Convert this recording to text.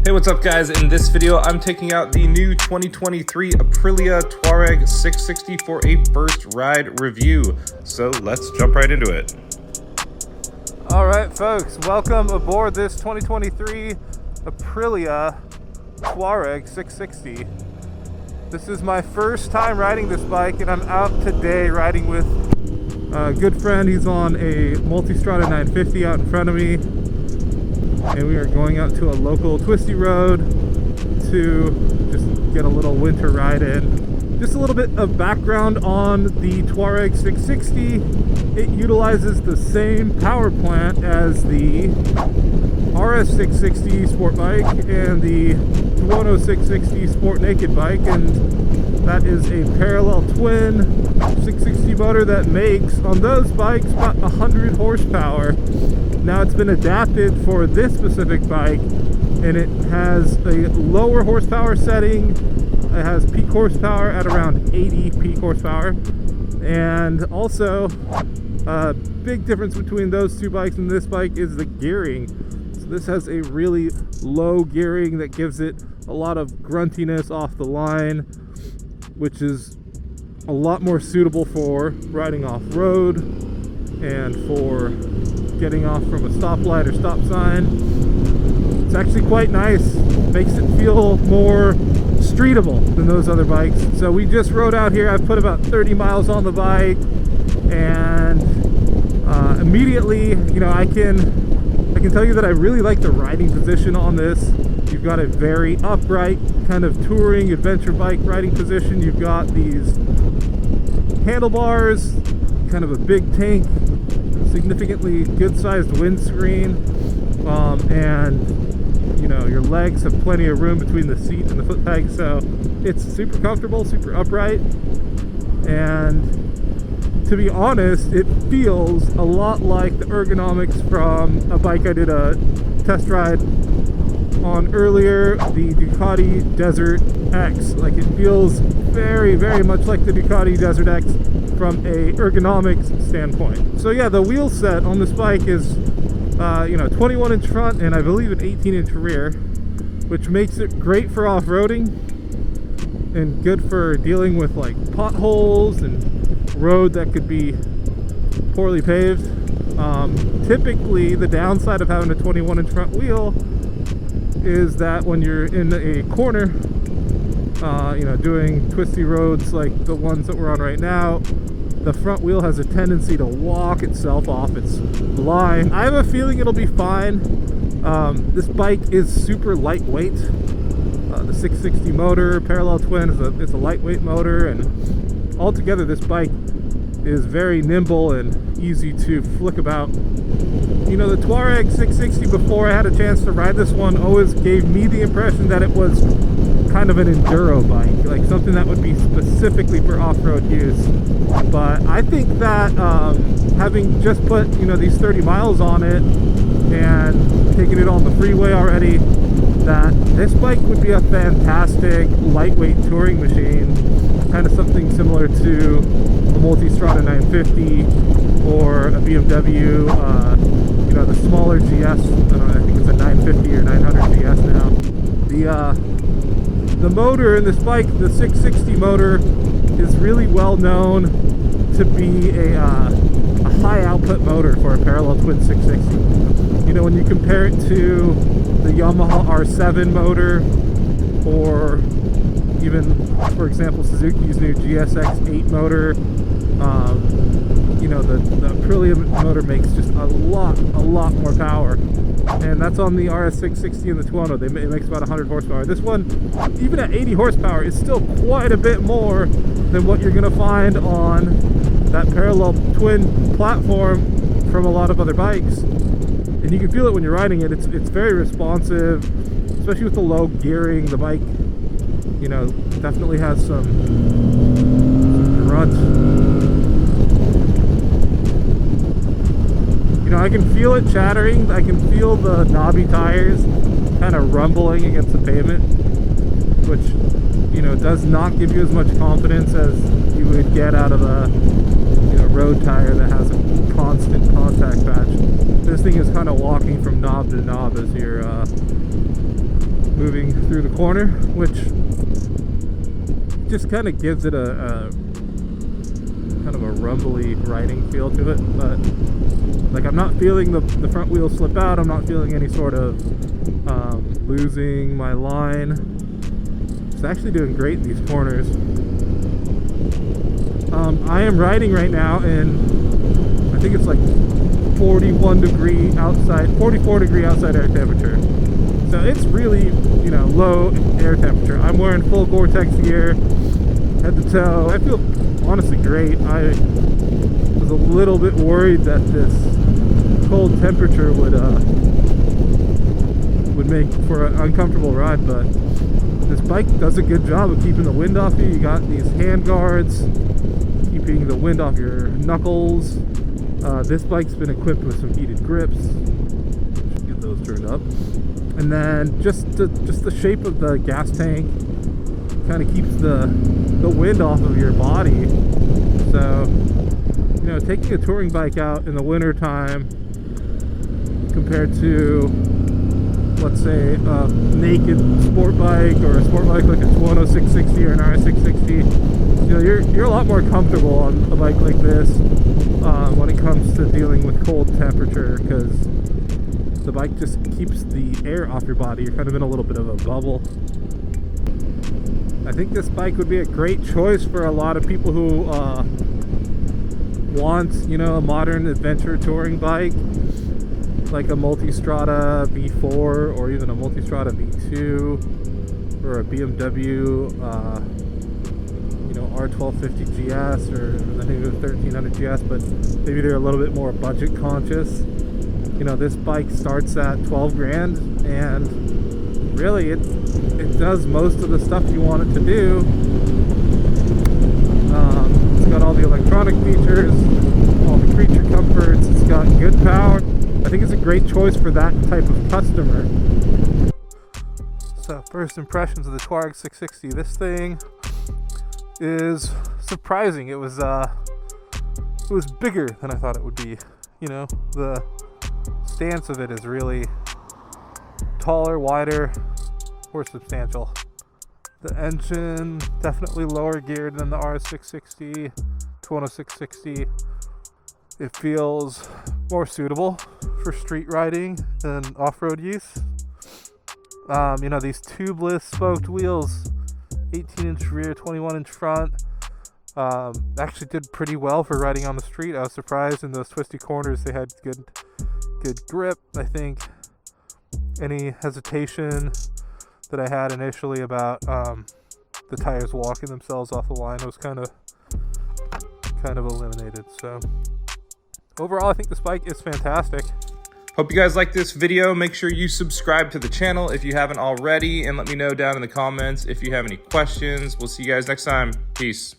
Hey, what's up guys? In this video, I'm taking out the new 2023 Aprilia Tuareg 660 for a first ride review. So let's jump right into it. All right, folks, welcome aboard this 2023 Aprilia Tuareg 660. This is my first time riding this bike, and I'm out today riding with a good friend. He's on a Multistrada 950 out in front of me. And we are going out to a local twisty road to just get a little winter ride in. Just a little bit of background on the Tuareg 660. It utilizes the same power plant as the RS 660 sport bike and the Tuono 660 sport naked bike, and that is a parallel twin 660 motor that makes on those bikes about 100 horsepower. Now it's been adapted for this specific bike, and it has a lower horsepower setting. It has peak horsepower at around 80 peak horsepower, and also a big difference between those two bikes and this bike is the gearing. So this has a really low gearing that gives it a lot of gruntiness off the line, which is a lot more suitable for riding off-road and for getting off from a stoplight or stop sign. It's actually quite nice. Makes it feel more streetable than those other bikes. So we just rode out here. I've put about 30 miles on the bike, and immediately, you know, I can tell you that I really like the riding position on this. You've got a very upright kind of touring adventure bike riding position. You've got these handlebars, kind of a big tank, significantly good-sized windscreen, and you know, your legs have plenty of room between the seat and the foot peg, so it's super comfortable, super upright. And to be honest, it feels a lot like the Ergonomics from a bike I did a test ride on earlier, the Ducati Desert X. Like, it feels very, very much like the Ducati Desert X from a ergonomics standpoint. So yeah, the wheel set on this bike is 21 inch front and I believe an 18 inch rear, which makes it great for off-roading and good for dealing with like potholes and road that could be poorly paved. Typically the downside of having a 21 inch front wheel is that when you're in a corner, doing twisty roads like the ones that we're on right now, the front wheel has a tendency to walk itself off its line. I have a feeling it'll be fine. This bike is super lightweight. The 660 motor, parallel twin, is a lightweight motor, and altogether this bike is very nimble and easy to flick about. You know, the Tuareg 660, before I had a chance to ride this one, always gave me the impression that it was kind of an enduro bike, like something that would be specifically for off-road use. But I think that having just put, you know, these 30 miles on it and taking it on the freeway already, that this bike would be a fantastic lightweight touring machine, kind of something similar to a Multistrada 950 or a BMW, the smaller GS. I think it's a 950 or 900 GS now. The motor in this bike, the 660 motor, is really well known to be a high output motor for a parallel twin 660. You know, when you compare it to the Yamaha R7 motor, or even, for example, Suzuki's new GSX-8 motor, the Aprilia motor makes just a lot more power, and that's on the RS 660 and the Tuono. It makes about 100 horsepower. This one, even at 80 horsepower, is still quite a bit more than what you're going to find on that parallel twin platform from a lot of other bikes. And you can feel it when you're riding it. It's very responsive, especially with the low gearing. The bike, definitely has some grunt. I can feel it chattering. I can feel the knobby tires kind of rumbling against the pavement, which, does not give you as much confidence as you would get out of a, road tire that has a constant contact patch. This thing is kind of walking from knob to knob as you're moving through the corner, which just kind of gives it a kind of a rumbly riding feel to it. But like, I'm not feeling the front wheel slip out. I'm not feeling any sort of losing my line. It's actually doing great in these corners. I am riding right now in, I think it's like 41 degree outside, 44 degree outside air temperature. So it's really, you know, low air temperature. I'm wearing full Gore-Tex gear, head to toe. I feel honestly great. I was a little bit worried that this cold temperature would make for an uncomfortable ride, but this bike does a good job of keeping the wind off you. You got these hand guards, keeping the wind off your knuckles. This bike's been equipped with some heated grips. Should get those turned up. And then just the shape of the gas tank kind of keeps the wind off of your body. So, you know, taking a touring bike out in the winter time compared to, let's say, a naked sport bike or a sport bike like a Tuono 660 or an RS660, you know, you're a lot more comfortable on a bike like this when it comes to dealing with cold temperature, because the bike just keeps the air off your body. You're kind of in a little bit of a bubble. I think this bike would be a great choice for a lot of people who want, you know, a modern adventure touring bike, like a Multistrada V4 or even a Multistrada V2 or a BMW, you know, R1250 GS, or I think it was 1300 GS, but maybe they're a little bit more budget conscious. You know, this bike starts at 12 grand, and really it does most of the stuff you want it to do. It's got all the electronic features, all the creature comforts, it's got good power. I think it's a great choice for that type of customer. So, first impressions of the Tuareg 660. This thing is surprising. It was bigger than I thought it would be. You know, the stance of it is really taller, wider, more substantial. The engine, definitely lower geared than the RS660, Tuono 660. It feels more suitable for street riding than off-road use. You know, these tubeless spoked wheels, 18-inch rear, 21-inch front, actually did pretty well for riding on the street. I was surprised in those twisty corners they had good grip. I think any hesitation that I had initially about the tires walking themselves off the line was kind of eliminated. So overall, I think this bike is fantastic. Hope you guys like this video. Make sure you subscribe to the channel if you haven't already, and let me know down in the comments if you have any questions. We'll see you guys next time. Peace.